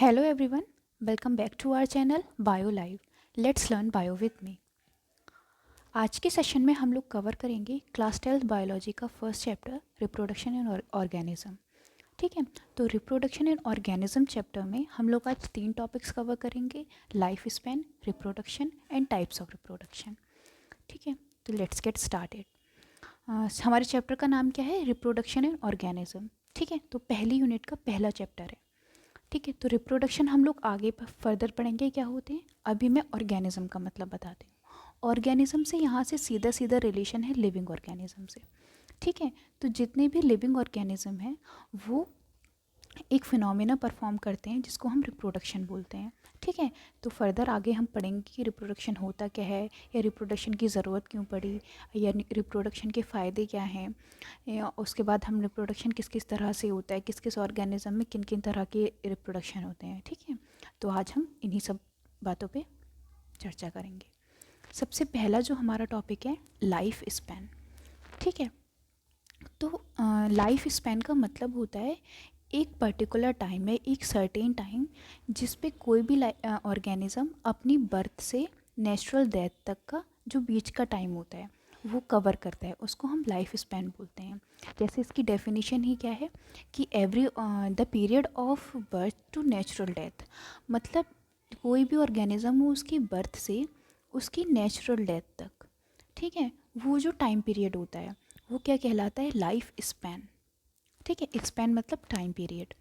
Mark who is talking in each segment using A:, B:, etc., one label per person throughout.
A: Hello everyone, welcome back to our channel BioLive. Let's learn bio with me. आज के session में हम लोग कवर करेंगे क्लास 12 बायोलॉजी का first chapter reproduction in organism. ठीक है, तो रिप्रोडक्शन इन ऑर्गेनिज्म चैप्टर में हम लोग आज 3 टॉपिक्स कवर करेंगे, life span, reproduction and types of reproduction. ठीक है, तो लेट्स गेट स्टार्टेड। हमारे चैप्टर का नाम क्या है? Reproduction in organism. ठीक है, तो पहली यूनिट का पहला चैप्टर है। ठीक है, तो रिप्रोडक्शन हम लोग आगे फर्दर पढ़ेंगे क्या होते हैं। अभी मैं ऑर्गेनिज्म का मतलब बताती हूँ। ऑर्गेनिज्म से यहाँ से सीधा सीधा रिलेशन है लिविंग ऑर्गेनिज्म से। ठीक है, तो जितने भी लिविंग ऑर्गेनिज्म हैं वो एक फिनोमेना परफॉर्म करते हैं जिसको हम रिप्रोडक्शन बोलते हैं। ठीक है, तो फर्दर आगे हम पढ़ेंगे कि रिप्रोडक्शन होता क्या है, या रिप्रोडक्शन की ज़रूरत क्यों पड़ी, या रिप्रोडक्शन के फ़ायदे क्या हैं, या उसके बाद हम रिप्रोडक्शन किस किस तरह से होता है, किस किस ऑर्गेनिज्म में किन किन तरह के रिप्रोडक्शन होते हैं। ठीक है, तो आज हम इन्हीं सब बातों पे चर्चा करेंगे। सबसे पहला जो हमारा टॉपिक है लाइफ स्पैन। ठीक है, तो लाइफ स्पैन का मतलब होता है एक पर्टिकुलर टाइम है, एक सर्टेन टाइम जिस पे कोई भी ऑर्गेनिज्म अपनी बर्थ से नेचुरल डेथ तक का जो बीच का टाइम होता है वो कवर करता है, उसको हम लाइफ स्पैन बोलते हैं। जैसे इसकी डेफिनेशन ही क्या है कि every the period of birth to natural death, मतलब कोई भी ऑर्गेनिज्म हो उसकी बर्थ से उसकी नेचुरल डेथ तक। ठीक है, वो जो टाइम पीरियड होता है वो क्या कहलाता है? Life span. ठीक है, स्पैन मतलब टाइम पीरियड।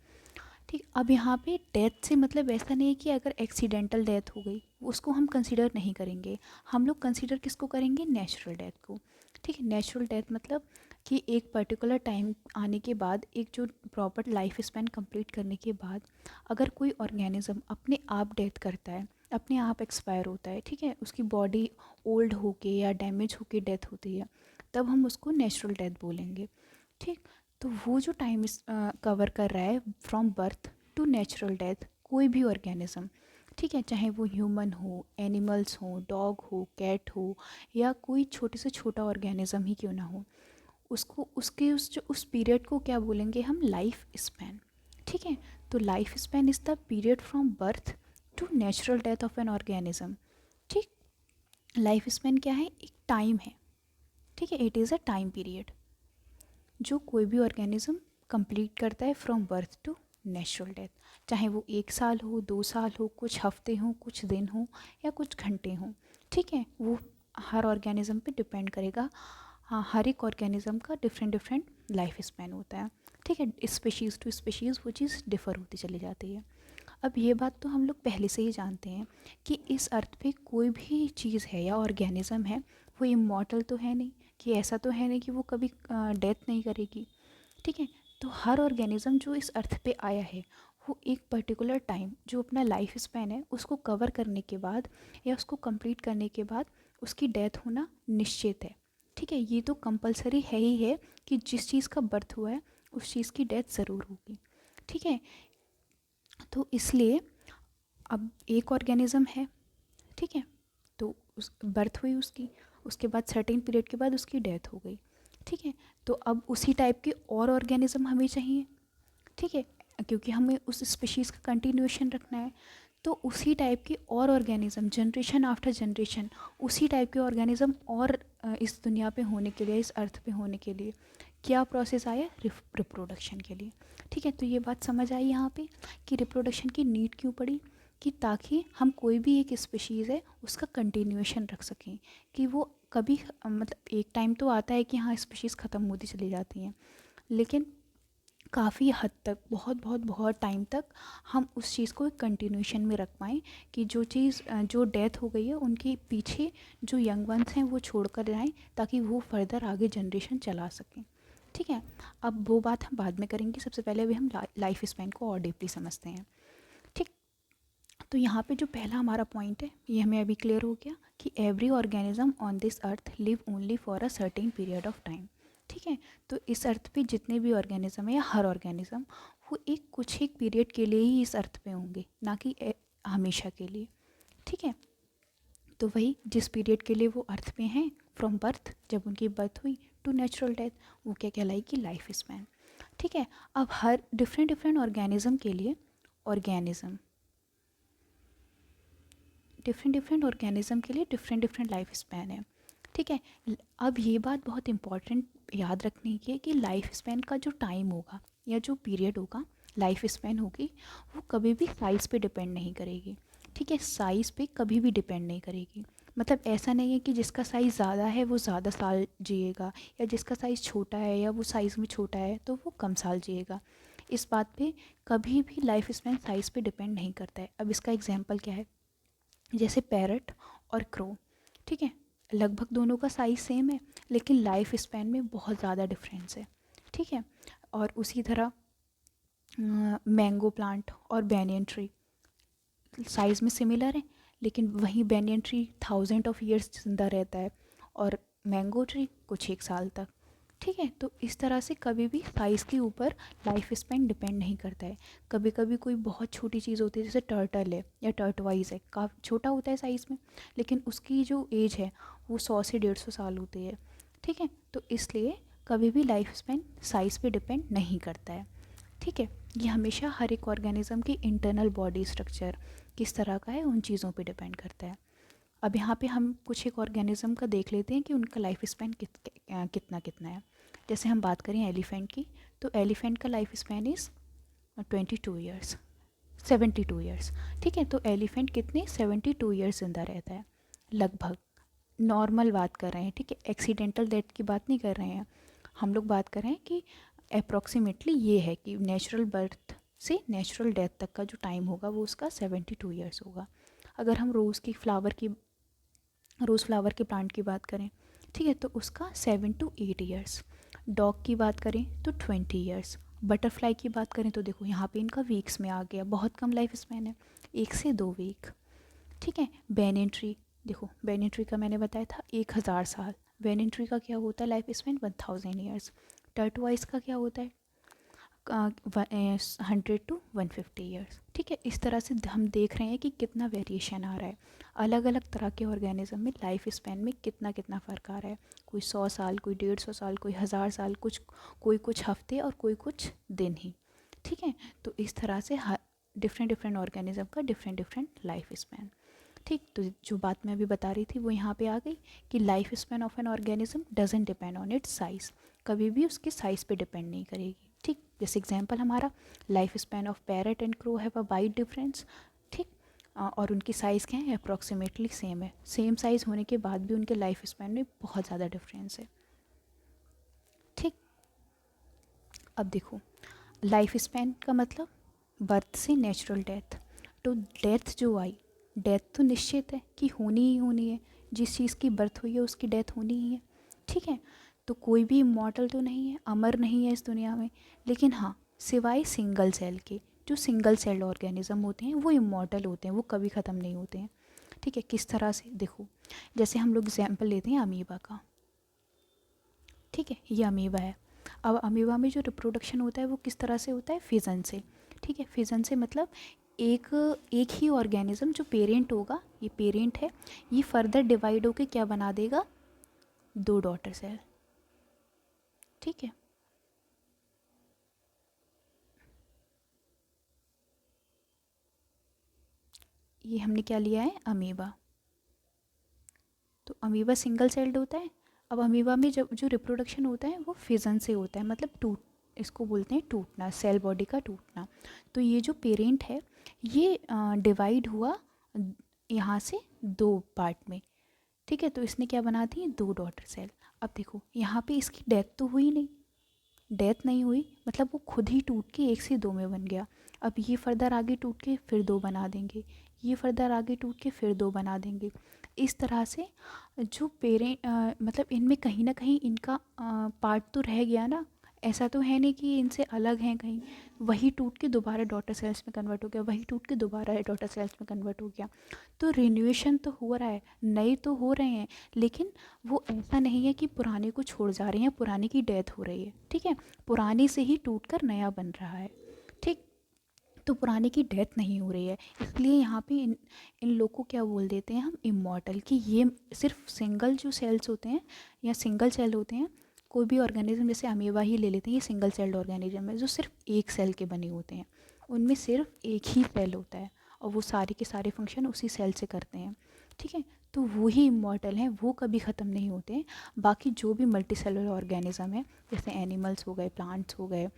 A: ठीक, अब यहाँ पे डेथ से मतलब ऐसा नहीं है कि अगर एक्सीडेंटल डेथ हो गई उसको हम कंसिडर नहीं करेंगे। हम लोग कंसिडर किसको करेंगे? नेचुरल डेथ को। ठीक है, नेचुरल डेथ मतलब कि एक पर्टिकुलर टाइम आने के बाद, एक जो प्रॉपर लाइफ स्पैन कंप्लीट करने के बाद अगर कोई ऑर्गेनिज्म अपने आप डेथ करता है, अपने आप एक्सपायर होता है, ठीक है, उसकी बॉडी ओल्ड होके या डैमेज होके डेथ होती है, तब हम उसको नेचुरल डेथ बोलेंगे। ठीक, तो वो जो टाइम कवर कर रहा है from birth to natural death कोई भी ऑर्गेनिज्म, ठीक है, चाहे वो ह्यूमन हो, एनिमल्स हो, डॉग हो, कैट हो, या कोई छोटे से छोटा ऑर्गेनिज्म ही क्यों ना हो, उसको उसके उस पीरियड को क्या बोलेंगे हम? Life span. ठीक है, तो life span is the period from birth to natural death of an organism. ठीक, लाइफ स्पैन क्या है? एक टाइम है। ठीक है, it is a time period जो कोई भी ऑर्गेनिज्म कंप्लीट करता है from birth to natural death, चाहे वो 1 साल हो, 2 साल हो, कुछ हफ्ते हों, कुछ दिन हों, या कुछ घंटे हों। ठीक है, वो हर ऑर्गेनिज्म पे डिपेंड करेगा। हाँ, हर एक ऑर्गेनिज्म का डिफरेंट डिफरेंट लाइफ स्पैन होता है। ठीक है, स्पीशीज़ टू स्पीशीज़ वो चीज़ डिफ़र होती चली जाती है। अब ये बात तो हम लोग पहले से ही जानते हैं कि इस अर्थ पे कोई भी चीज़ है या ऑर्गेनिज्म है वो इमॉर्टल तो है नहीं, कि ऐसा तो है नहीं कि वो कभी डेथ नहीं करेगी। ठीक है, तो हर ऑर्गेनिज्म जो इस अर्थ पे आया है वो एक पर्टिकुलर टाइम जो अपना लाइफ स्पैन है उसको कवर करने के बाद या उसको कंप्लीट करने के बाद उसकी डेथ होना निश्चित है। ठीक है, ये तो कंपलसरी है ही है कि जिस चीज़ का बर्थ हुआ है उस चीज़ की डेथ ज़रूर होगी। ठीक है, तो इसलिए अब एक ऑर्गेनिज्म है, ठीक है, तो उस बर्थ हुई उसकी, उसके बाद सर्टेन पीरियड के बाद उसकी डेथ हो गई। ठीक है, तो अब उसी टाइप के और ऑर्गेनिज्म हमें चाहिए। ठीक है, क्योंकि हमें उस स्पीशीज़ का कंटिन्यूएशन रखना है, तो उसी टाइप के और ऑर्गेनिज्म जनरेशन आफ्टर जनरेशन उसी टाइप के ऑर्गेनिज्म और इस दुनिया पे होने के लिए, इस अर्थ पे होने के लिए क्या प्रोसेस आया? रिप्रोडक्शन के लिए। ठीक है, तो ये बात समझ आई यहाँ पे कि रिप्रोडक्शन की नीड क्यों पड़ी, कि ताकि हम कोई भी एक स्पीशीज़ है उसका कंटिन्यूएशन रख सकें, कि वो कभी मतलब एक टाइम तो आता है कि हाँ स्पीशीज़ ख़त्म होती चली जाती हैं, लेकिन काफ़ी हद तक, बहुत बहुत बहुत टाइम तक हम उस चीज़ को एक कंटिन्यूएशन में रख पाएँ, कि जो चीज़ जो डेथ हो गई है उनके पीछे जो यंग वंस हैं वो छोड़ कर जाएँ, ताकि वो फर्दर आगे जनरेशन चला सकें। ठीक है, अब वो बात हम बाद में करेंगे, सबसे पहले अभी हम लाइफ स्पैन को और डीपली समझते हैं। ठीक, तो यहाँ पे जो पहला हमारा पॉइंट है ये हमें अभी क्लियर हो गया कि every organism on this earth live only for a certain period of time. ठीक है, तो इस अर्थ पे जितने भी ऑर्गेनिज्म है या हर ऑर्गेनिज्म वो एक कुछ एक पीरियड के लिए ही इस अर्थ पे होंगे, ना कि हमेशा के लिए। ठीक है, तो वही जिस पीरियड के लिए वो अर्थ पे हैं फ्रॉम बर्थ, जब उनकी बर्थ हुई, टू नेचुरल डेथ, वो क्या कहलाएगी? Life span. ठीक है, अब हर डिफरेंट डिफरेंट ऑर्गेनिज्म के लिए ऑर्गेनिज्म डिफरेंट डिफरेंट ऑर्गेनिज्म के लिए डिफरेंट डिफरेंट लाइफ स्पैन है, ठीक है। अब ये बात बहुत इंपॉर्टेंट याद रखने की है कि लाइफ स्पैन का जो टाइम होगा या जो पीरियड होगा, लाइफ स्पैन होगी, वो कभी भी साइज़ पे डिपेंड नहीं करेगी, ठीक है। साइज़ पे कभी भी डिपेंड नहीं करेगी। मतलब ऐसा नहीं है कि जिसका साइज़ ज़्यादा है वो ज़्यादा साल जिएगा, या जिसका साइज़ छोटा है या वो साइज़ में छोटा है तो वो कम साल जिएगा। इस बात पे कभी भी लाइफ स्पैन साइज़ पे डिपेंड नहीं करता है। अब इसका एग्जांपल क्या है, जैसे पैरट और क्रो, ठीक है, लगभग दोनों का साइज़ सेम है लेकिन लाइफ स्पैन में बहुत ज़्यादा डिफरेंस है, ठीक है। और उसी तरह मैंगो प्लांट और बैनियन ट्री साइज़ में सिमिलर है, लेकिन वहीं banyan tree thousand of years जिंदा रहता है और मैंगो ट्री कुछ एक साल तक, ठीक है। तो इस तरह से कभी भी साइज़ के ऊपर लाइफ स्पैन डिपेंड नहीं करता है। कभी कभी कोई बहुत छोटी चीज़ होती है, जैसे टर्टल है या टर्टवाइज है, काफ़ी छोटा होता है साइज़ में, लेकिन उसकी जो एज है वो 100 से 150 साल होती है, ठीक है। तो इसलिए कभी भी लाइफ स्पैन साइज़ पे डिपेंड नहीं करता है, ठीक है। ये हमेशा हर एक ऑर्गेनिज्म की इंटरनल बॉडी स्ट्रक्चर किस तरह का है उन चीज़ों पे डिपेंड करता है। अब यहाँ पे हम कुछ एक ऑर्गेनिज्म का देख लेते हैं कि उनका लाइफ स्पैन कितना कितना है। जैसे हम बात करें एलिफेंट की, तो एलिफेंट का life span is 22 years, 72 years, ठीक है। तो एलिफेंट कितने 72 ईयर्स जिंदा रहता है लगभग। नॉर्मल बात कर रहे हैं, ठीक है, एक्सीडेंटल डेथ की बात नहीं कर रहे हैं हम लोग। बात कर रहे हैं कि अप्रॉक्सीमेटली ये है कि नेचुरल बर्थ से नेचुरल डेथ तक का जो टाइम होगा वो उसका 72 ईयर्स होगा। अगर हम रोज़ फ्लावर के प्लांट की बात करें, ठीक है, तो उसका 7 to 8 ईयर्स। डॉग की बात करें तो 20 ईयर्स। बटरफ्लाई की बात करें तो देखो यहाँ पे इनका वीक्स में आ गया, बहुत कम लाइफ स्पैन है, 1 से 2 वीक, ठीक है। बैनियन ट्री, देखो बैनियन ट्री का मैंने बताया था 1000 साल। बैनियन ट्री का क्या होता है लाइफ स्पैन 1000 ईयर्स। टर्टवाइज का क्या होता है 100 to 150 ईयर्स, ठीक है। इस तरह से हम देख रहे हैं कि कितना वेरिएशन आ रहा है, अलग अलग तरह के ऑर्गेनिज्म में लाइफ स्पैन में कितना कितना फ़र्क आ रहा है। कोई 100 साल, कोई 150 साल, कोई 1000 साल, कोई कुछ हफ्ते और कोई कुछ दिन ही, ठीक है। तो इस तरह से हर डिफरेंट डिफरेंट ऑर्गेनिज्म का डिफरेंट डिफरेंट लाइफ स्पैन, ठीक। तो जो बात मैं अभी बता रही थी वो यहाँ पे आ गई कि life span of an organism doesn't depend on it's size, कभी भी उसके साइज़ पे डिपेंड नहीं करेगी, ठीक। जैसे एग्जांपल हमारा life span of parrot and crow have a wide difference, ठीक। और उनकी साइज़ क्या है अप्रॉक्सीमेटली सेम है, सेम साइज़ होने के बाद भी उनके लाइफ स्पैन में बहुत ज़्यादा डिफरेंस है, ठीक। अब देखो लाइफ स्पैन का मतलब बर्थ से नेचुरल डेथ। तो डेथ जो आई, डेथ तो निश्चित है कि होनी ही होनी है, जिस चीज़ की बर्थ हुई है उसकी डेथ होनी ही है, ठीक है। तो कोई भी इमॉर्टल तो नहीं है, अमर नहीं है इस दुनिया में, लेकिन हाँ सिवाय सिंगल सेल के, जो सिंगल सेल्ड ऑर्गेनिज्म होते हैं वो इमॉर्टल होते हैं, वो कभी ख़त्म नहीं होते हैं, ठीक है। किस तरह से देखो, जैसे हम लोग एग्जाम्पल लेते हैं अमीबा का, ठीक है, ये अमीबा है। अब अमीबा में जो रिप्रोडक्शन होता है वो किस तरह से होता है, फिजन से, ठीक है। फिजन से मतलब एक एक ही ऑर्गेनिज्म जो पेरेंट होगा, ये पेरेंट है, ये फर्दर डिवाइड होके क्या बना देगा, 2 डॉटर सेल, ठीक है। ये हमने क्या लिया है अमीबा, तो अमीबा सिंगल सेल्ड होता है। अब अमीबा में जब जो रिप्रोडक्शन होता है वो फिजन से होता है, मतलब टूट, इसको बोलते हैं टूटना, सेल बॉडी का टूटना। तो ये जो पेरेंट है ये डिवाइड हुआ यहाँ से 2 पार्ट में, ठीक है। तो इसने क्या बना दी, 2 डॉटर सेल। अब देखो यहाँ पे इसकी डेथ तो हुई नहीं, डेथ नहीं हुई, मतलब वो खुद ही टूट के 1 से 2 में बन गया। अब ये फर्दर आगे टूट के फिर 2 बना देंगे, ये फर्दर आगे टूट के फिर 2 बना देंगे। इस तरह से जो पेरेंट मतलब इनमें कहीं ना कहीं इनका पार्ट तो रह गया ना, ऐसा तो है नहीं कि इनसे अलग हैं कहीं, वही टूट के दोबारा डॉटर सेल्स में कन्वर्ट हो गया, वही टूट के दोबारा डॉटर सेल्स में कन्वर्ट हो गया। तो रिन्यूएशन तो हो रहा है, नए तो हो रहे हैं, लेकिन वो ऐसा नहीं है कि पुराने को छोड़ जा रहे हैं, पुराने की डेथ हो रही है, ठीक है। पुराने से ही टूटकर नया बन रहा है, ठीक। तो पुराने की डेथ नहीं हो रही है, इसलिए यहाँ पे इन लोग को क्या बोल देते हैं हम, इमॉर्टल, कि ये सिर्फ सिंगल जो सेल्स होते हैं या सिंगल सेल होते हैं, कोई भी ऑर्गेनिज्म जैसे अमीबा ही ले लेते हैं, ये सिंगल सेल्ड ऑर्गेनिज्म है जो सिर्फ एक सेल के बने होते हैं, उनमें सिर्फ एक ही सेल होता है और वो सारे के सारे फंक्शन उसी सेल से करते हैं, ठीक है। तो वो ही इमॉर्टल हैं, वो कभी ख़त्म नहीं होते हैं। बाकी जो भी मल्टी सेलुलर ऑर्गेनिज्म है, जैसे एनिमल्स हो गए, प्लांट्स हो गए,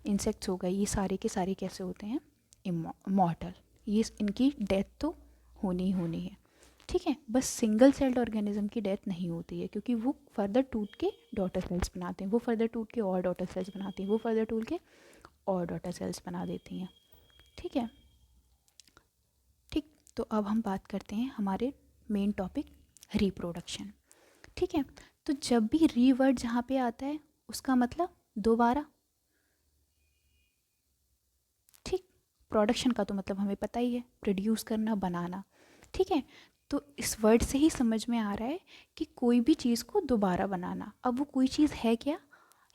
A: इंसेक्ट्स हो गए, ये सारे के सारे कैसे होते हैं, इमॉर्टल। ये इनकी डेथ तो होनी ही होनी है, ठीक है। बस सिंगल सेल्ड ऑर्गेनिज्म की डेथ नहीं होती है, क्योंकि वो फर्दर टूट के डॉटर सेल्स बनाते हैं, वो फर्दर टूट के और डॉटर सेल्स बनाती हैं, वो फर्दर टूट के और डॉटर सेल्स बना देती हैं, ठीक है। ठीक, तो अब हम बात करते हैं हमारे मेन टॉपिक रिप्रोडक्शन, ठीक है। तो जब भी री वर्ड जहाँ पे आता है उसका मतलब दोबारा, ठीक। प्रोडक्शन का तो मतलब हमें पता ही है, प्रोड्यूस करना, बनाना, ठीक है। तो इस वर्ड से ही समझ में आ रहा है कि कोई भी चीज़ को दोबारा बनाना। अब वो कोई चीज़ है क्या,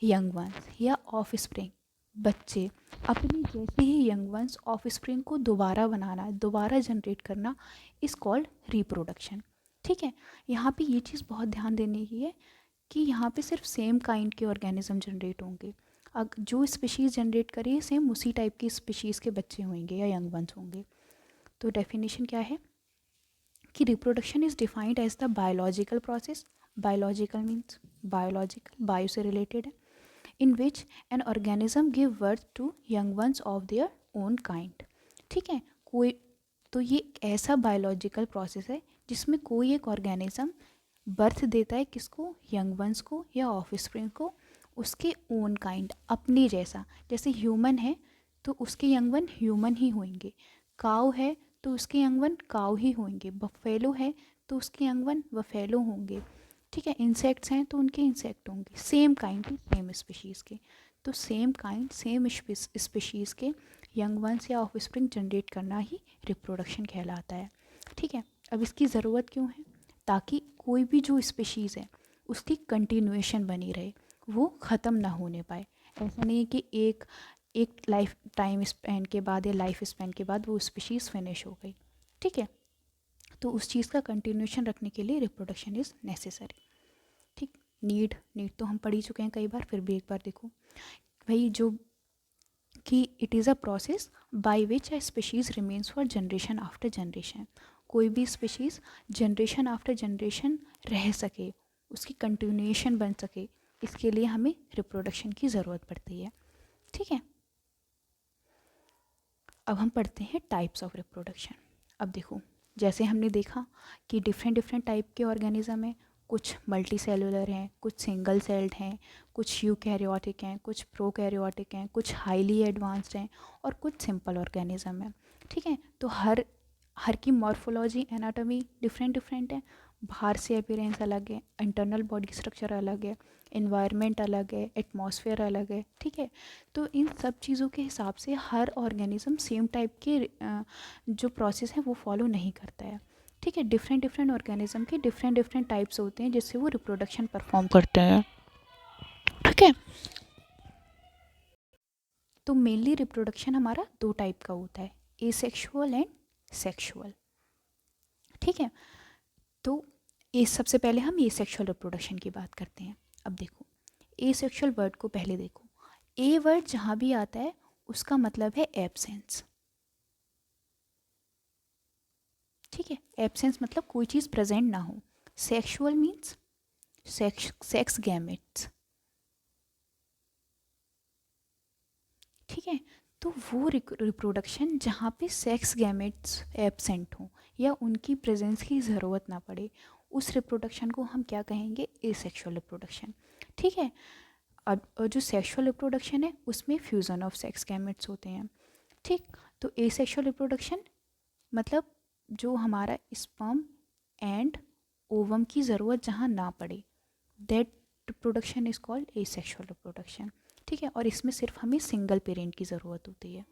A: यंग वंस या ऑफ स्प्रिंग, बच्चे अपनी जैसे ही यंग वंस ऑफ स्प्रिंग को दोबारा बनाना, दोबारा जनरेट करना इज कॉल्ड रिप्रोडक्शन, ठीक है। यहाँ पे ये चीज़ बहुत ध्यान देने की है कि यहाँ पे सिर्फ सेम काइंड के ऑर्गेनिज्म जनरेट होंगे। जो स्पीशीज़ जनरेट करे सेम उसी टाइप की स्पीशीज़ के बच्चे होंगे या यंग वंस होंगे। तो डेफिनेशन क्या है कि reproduction is defined as the biological process, biological means biological, bio से रिलेटेड है, in which an organism give birth to young ones of their own kind, ठीक है। कोई, तो ये ऐसा बायोलॉजिकल प्रोसेस है जिसमें कोई एक ऑर्गेनिज्म बर्थ देता है किसको, यंग वंस को या ऑफ स्प्रिंग को, उसके ओन काइंड, अपने जैसा। जैसे ह्यूमन है तो उसके यंग वन ह्यूमन ही होंगे, काऊ है तो उसके यंग वन काऊ ही होंगे, बफेलो है तो उसके यंग वन बफेलो होंगे, ठीक है। इंसेक्ट्स हैं तो उनके इंसेक्ट होंगे, सेम काइंड के, सेम स्पीशीज़ के। तो सेम काइंड, सेम स्पीशीज़ के यंग वंस या ऑफ स्प्रिंग जनरेट करना ही रिप्रोडक्शन कहलाता है, ठीक है। अब इसकी ज़रूरत क्यों है, ताकि कोई भी जो स्पीशीज़ है उसकी कंटिन्यूएशन बनी रहे, वो ख़त्म ना होने पाए। ऐसा नहीं है कि एक लाइफ टाइम स्पैन के बाद या लाइफ स्पैन के बाद वो स्पीशीज़ फिनिश हो गई, ठीक है। तो उस चीज़ का कंटिन्यूएशन रखने के लिए रिप्रोडक्शन इज़ नेसेसरी, ठीक। नीड तो हम पढ़ ही चुके हैं कई बार, फिर भी एक बार देखो भाई, जो कि it is a process by which a species remains for generation after generation. कोई भी स्पीशीज़ जनरेशन आफ्टर जनरेशन रह सके, उसकी कंटिन्यूएशन बन सके, इसके लिए हमें रिप्रोडक्शन की ज़रूरत पड़ती है, ठीक है। अब हम पढ़ते हैं टाइप्स ऑफ रिप्रोडक्शन। अब देखो, जैसे हमने देखा कि डिफरेंट डिफरेंट टाइप के ऑर्गेनिज्म हैं, कुछ मल्टी सेलुलर हैं, कुछ सिंगल सेल्ड हैं, कुछ यूकैरियोटिक हैं, कुछ प्रोकैरियोटिक हैं, कुछ हाईली एडवांस्ड हैं और कुछ सिंपल ऑर्गेनिज्म हैं, ठीक है। तो हर की मॉर्फोलॉजी, एनाटॉमी डिफरेंट डिफरेंट है, बाहर से अपीयरेंस अलग है, इंटरनल बॉडी स्ट्रक्चर अलग है, इन्वायरमेंट अलग है, एटमॉस्फेयर अलग है, ठीक है। तो इन सब चीज़ों के हिसाब से हर ऑर्गेनिज्म सेम टाइप के जो प्रोसेस है वो फॉलो नहीं करता है, ठीक है। डिफरेंट डिफरेंट ऑर्गेनिज्म के डिफरेंट डिफरेंट टाइप्स होते हैं जिससे वो रिप्रोडक्शन परफॉर्म करते हैं, ठीक है। तो मेनली रिप्रोडक्शन हमारा दो टाइप का होता है, एसेक्सुअल एंड सेक्सुअल, ठीक है। तो ये सबसे पहले हम एसेक्सुअल रिप्रोडक्शन की बात करते हैं। अब देखो, एसेक्सुअल वर्ड को पहले देखो, ए वर्ड जहाँ भी आता है उसका मतलब है एब्सेंस, ठीक है। एब्सेंस मतलब कोई चीज़ प्रेजेंट ना हो। सेक्सुअल मीन्स सेक्स गैमेट्स, ठीक है। तो वो रिप्रोडक्शन जहाँ पे सेक्स गैमेट्स एब्सेंट हों या उनकी प्रेजेंस की ज़रूरत ना पड़े, उस रिप्रोडक्शन को हम क्या कहेंगे, एसेक्सुअल रिप्रोडक्शन, ठीक है। अब जो सेक्सुअल रिप्रोडक्शन है उसमें फ्यूज़न ऑफ सेक्स गैमेट्स होते हैं, ठीक। तो एसेक्सुअल रिप्रोडक्शन मतलब जो हमारा स्पर्म एंड ओवम की ज़रूरत जहाँ ना पड़े, that reproduction is called asexual reproduction, ठीक है। और इसमें सिर्फ हमें सिंगल पेरेंट की ज़रूरत होती है,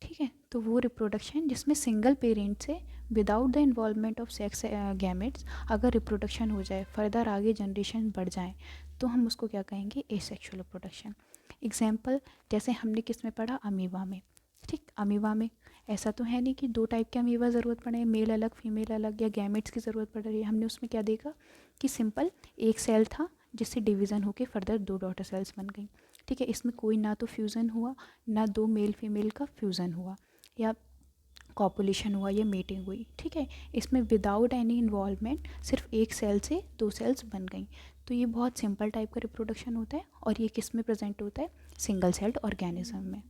A: ठीक है। तो वो रिप्रोडक्शन जिसमें सिंगल पेरेंट से without the involvement of sex gametes अगर रिप्रोडक्शन हो जाए, फर्दर आगे जनरेशन बढ़ जाए, तो हम उसको क्या कहेंगे, एसेक्सुअल रिप्रोडक्शन। एग्जाम्पल जैसे हमने किस में पढ़ा, अमीबा में, ठीक। अमीबा में ऐसा तो है नहीं कि दो टाइप के अमीबा ज़रूरत पड़े, मेल अलग फीमेल अलग, या गैमेट्स की ज़रूरत पड़ रही है। हमने उसमें क्या देखा कि सिंपल एक सेल था जिससे डिवीज़न होकर फर्दर दो डॉटर सेल्स बन गई। ठीक है, इसमें कोई ना तो फ्यूज़न हुआ, ना दो मेल फीमेल का फ्यूज़न हुआ, या कॉपुलेशन हुआ, या मीटिंग हुई। ठीक है, इसमें विदाउट एनी इन्वॉल्वमेंट सिर्फ एक सेल से दो सेल्स बन गई। तो ये बहुत सिंपल टाइप का रिप्रोडक्शन होता है, और ये किस में प्रेजेंट होता है, सिंगल सेल्ड ऑर्गेनिज्म में।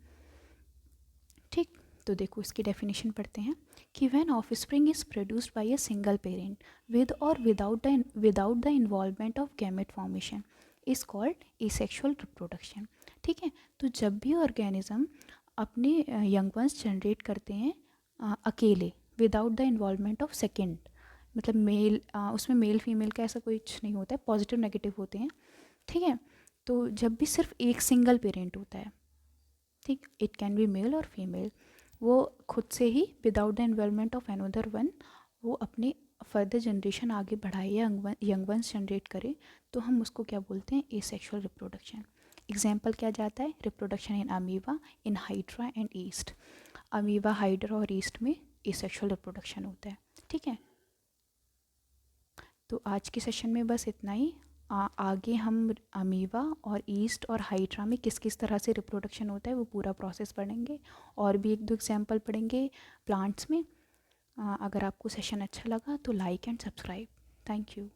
A: ठीक, तो देखो इसकी डेफिनेशन पढ़ते हैं कि when offspring is produced by a single parent with or without the involvement of gamete formation is called asexual reproduction. ठीक है, तो जब भी ऑर्गेनिज्म अपने यंग वंस जनरेट करते हैं अकेले, without the involvement of second, मतलब मेल, उसमें मेल फीमेल का ऐसा कुछ नहीं होता है, पॉजिटिव नेगेटिव होते हैं। ठीक है, तो जब भी सिर्फ एक सिंगल पेरेंट होता है, ठीक, it can be male or female, वो खुद से ही without the involvement of another one वो अपने फर्दर जनरेशन आगे बढ़ाए या यंग वंस जनरेट करे, तो हम उसको क्या बोलते हैं, एसेक्सुअल रिप्रोडक्शन। एग्जाम्पल क्या जाता है, reproduction in amoeba, in hydra and east. Amoeba, hydra और ईस्ट में एसेक्सुअल रिप्रोडक्शन होता है। ठीक है, तो आज के सेशन में बस इतना ही। आगे हम अमीबा और ईस्ट और हाइड्रा में किस किस तरह से रिप्रोडक्शन होता है वो पूरा प्रोसेस पढ़ेंगे, और भी एक दो एग्जाम्पल पढ़ेंगे प्लांट्स में। अगर आपको सेशन अच्छा लगा तो like and subscribe. Thank you.